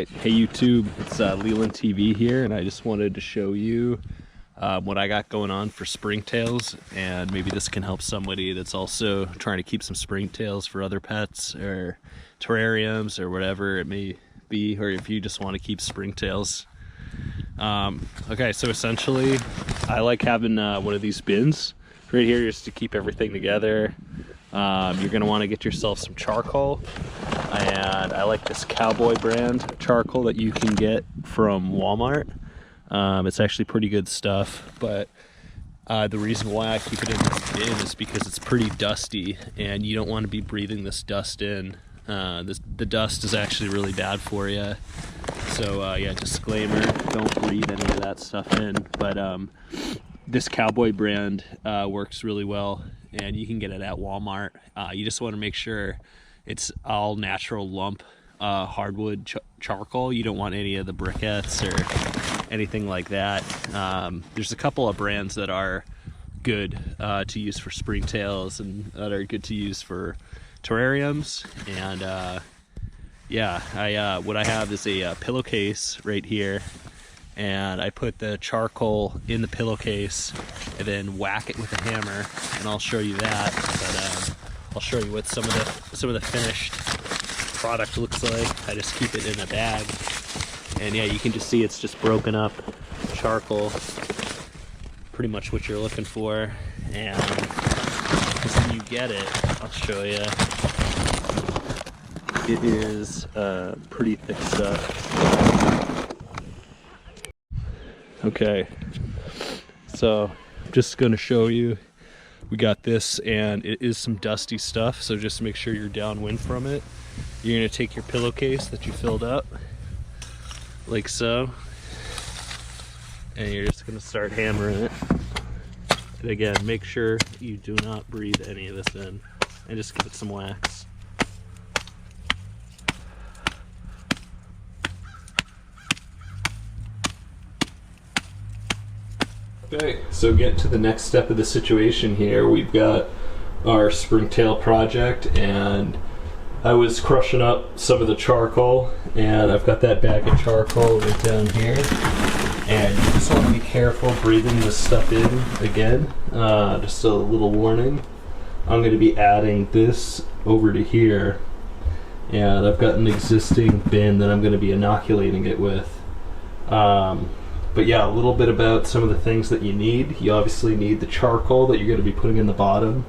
Alright, hey YouTube, it's Leland TV here, and I just wanted to show you what I got going on for Springtails, and maybe this can help somebody that's also trying to keep some Springtails for other pets or terrariums or whatever it may be, or if you just want to keep Springtails. Okay, so essentially I like having one of these bins right here just to keep everything together. You're going to want to get yourself some charcoal, and I like this Cowboy brand charcoal that you can get from Walmart. It's actually pretty good stuff, but the reason why I keep it in this bin is because it's pretty dusty and you don't want to be breathing this dust in. The dust is actually really bad for you. So yeah, disclaimer, don't breathe any of that stuff in, but this Cowboy brand works really well, and you can get it at Walmart. You just want to make sure it's all natural lump hardwood charcoal. You don't want any of the briquettes or anything like that. There's a couple of brands that are good to use for Springtails and that are good to use for terrariums. And yeah, what I have is a pillowcase right here, and I put the charcoal in the pillowcase and then whack it with a hammer, and I'll show you that. But I'll show you what some of the finished product looks like. I just keep it in a bag, and yeah, you can just see it's just broken up charcoal, pretty much what you're looking for. And when you get it, I'll show you. It is pretty thick stuff. Okay, so I'm just gonna show you. We got this, and it is some dusty stuff, so just make sure you're downwind from it. You're gonna take your pillowcase that you filled up, like so, and you're just gonna start hammering it. And again, make sure you do not breathe any of this in, and just give it some wax. Okay, so get to the next step of the situation here. We've got our Springtail project, and I was crushing up some of the charcoal, and I've got that bag of charcoal right down here. And you just want to be careful breathing this stuff in again. Just a little warning. I'm going to be adding this over to here, and I've got an existing bin that I'm going to be inoculating it with. But yeah, a little bit about some of the things that you need. You obviously need the charcoal that you're going to be putting in the bottom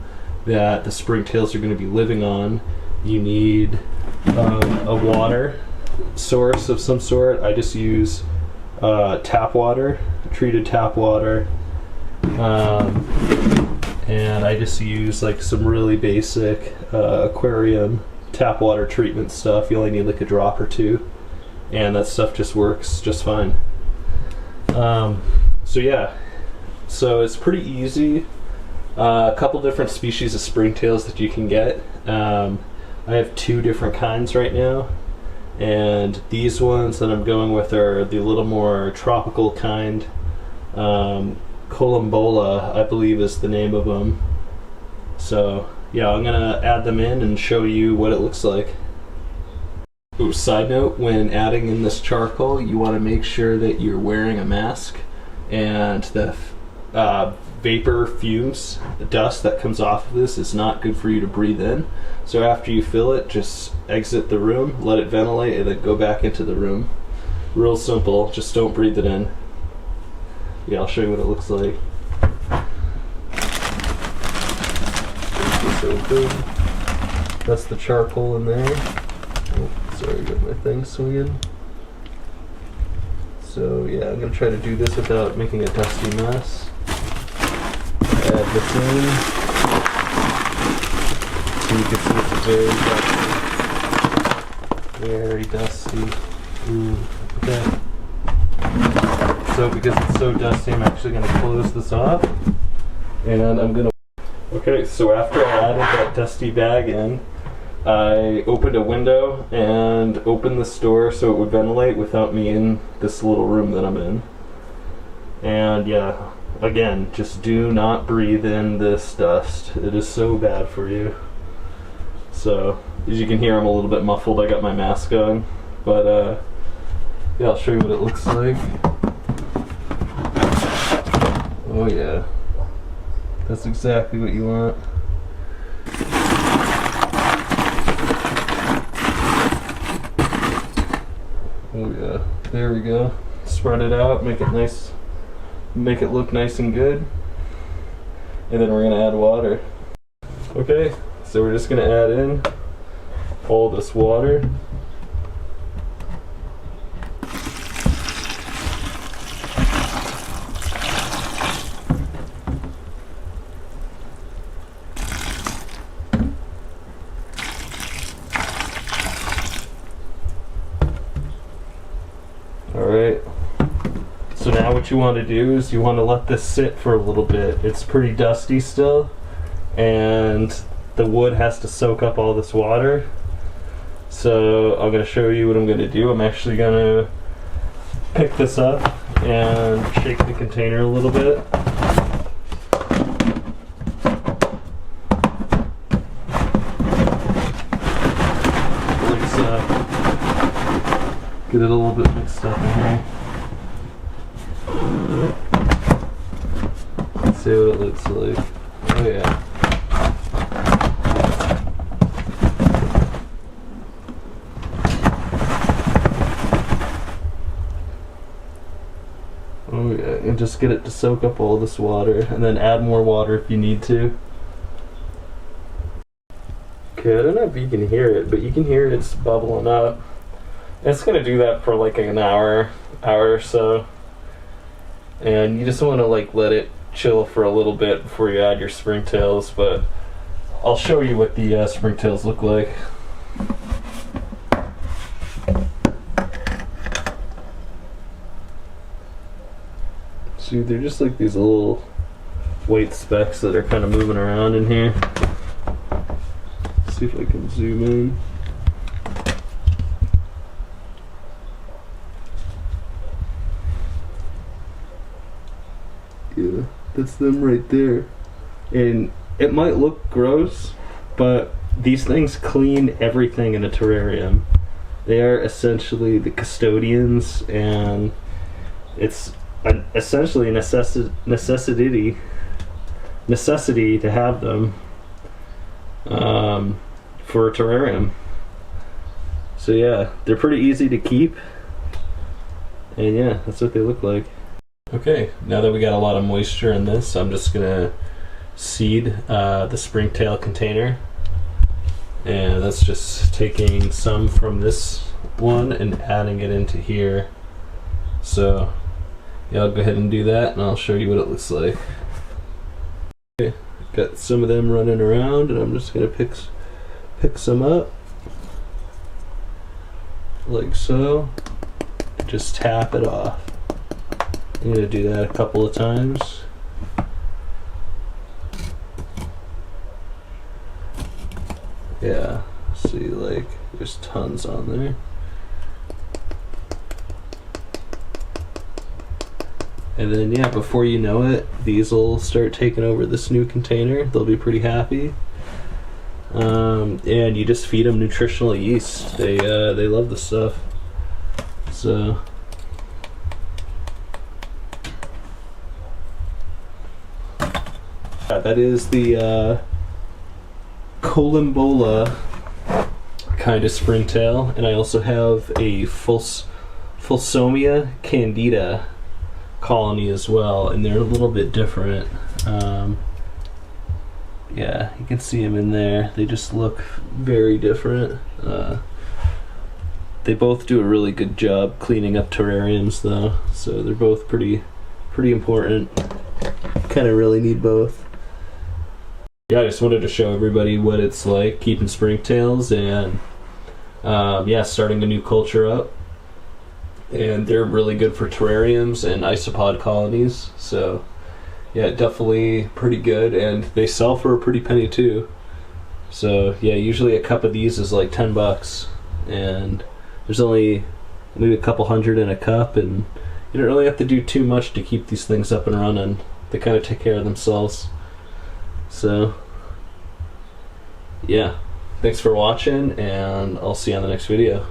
that the Springtails are going to be living on. You need a water source of some sort. I just use tap water, treated tap water, and I just use like some really basic aquarium tap water treatment stuff. You only need like a drop or two, and that stuff just works just fine. So yeah, so it's pretty easy. A couple different species of Springtails that you can get. I have two different kinds right now, and these ones that I'm going with are the little more tropical kind. Columbola, I believe, is the name of them. So yeah, I'm gonna add them in and show you what it looks like. Ooh, side note, when adding in this charcoal, you want to make sure that you're wearing a mask, and the vapor fumes, the dust that comes off of this is not good for you to breathe in. So after you fill it, just exit the room, let it ventilate, and then go back into the room. Real simple, just don't breathe it in. Yeah, I'll show you what it looks like. So boom. That's the charcoal in there. Oh, sorry, I got my thing swinging. So yeah, I'm going to try to do this without making a dusty mess. Add this in. So you can see it's very dusty. Ooh, okay. So because it's so dusty, I'm actually going to close this off. And I'm going to... Okay, so after I added that dusty bag in, I opened a window and opened this door so it would ventilate without me in this little room that I'm in. And yeah, again, just do not breathe in this dust. It is so bad for you. So, as you can hear, I'm a little bit muffled. I got my mask on. But Yeah, I'll show you what it looks like. Oh yeah, that's exactly what you want. Oh yeah, there we go. Spread it out, make it nice, make it look nice and good. And then we're gonna add water. Okay, so we're just gonna add in all this water. Alright, so now what you want to do is you want to let this sit for a little bit. It's pretty dusty still, and the wood has to soak up all this water. So I'm going to show you what I'm going to do. I'm actually going to pick this up and shake the container a little bit. Get it a little bit mixed up in here. Let's see what it looks like. Oh yeah. Oh yeah, and just get it to soak up all this water, and then add more water if you need to. Okay, I don't know if you can hear it, but you can hear it's bubbling up. It's gonna do that for like an hour or so, and you just want to like let it chill for a little bit before you add your springtails. But I'll show you what the springtails look like. See, they're just like these little white specks that are kind of moving around in here. Let's see if I can zoom in. Yeah, that's them right there. And it might look gross, but these things clean everything in a terrarium. They are essentially the custodians, and it's essentially a necessity to have them for a terrarium. So yeah, they're pretty easy to keep, and yeah, that's what they look like. Okay, now that we got a lot of moisture in this, I'm just gonna seed the springtail container, and that's just taking some from this one and adding it into here. So yeah, I'll go ahead and do that, and I'll show you what it looks like. Okay, got some of them running around, and I'm just gonna pick some up like so. Just tap it off. I'm going to do that a couple of times. Yeah, see, like, there's tons on there. And then, yeah, before you know it, these will start taking over this new container. They'll be pretty happy. And you just feed them nutritional yeast. They love the stuff. So that is the Columbola kind of springtail, and I also have a Fulsomia candida colony as well, and they're a little bit different. Yeah, you can see them in there. They just look very different. They both do a really good job cleaning up terrariums though, so they're both pretty important. Kind of really need both. Yeah, I just wanted to show everybody what it's like keeping springtails, and yeah, starting a new culture up. And they're really good for terrariums and isopod colonies, so yeah, definitely pretty good, and they sell for a pretty penny too. So yeah, usually a cup of these is like $10, and there's only maybe a couple hundred in a cup, and you don't really have to do too much to keep these things up and running. They kind of take care of themselves. So yeah, thanks for watching, and I'll see you on the next video.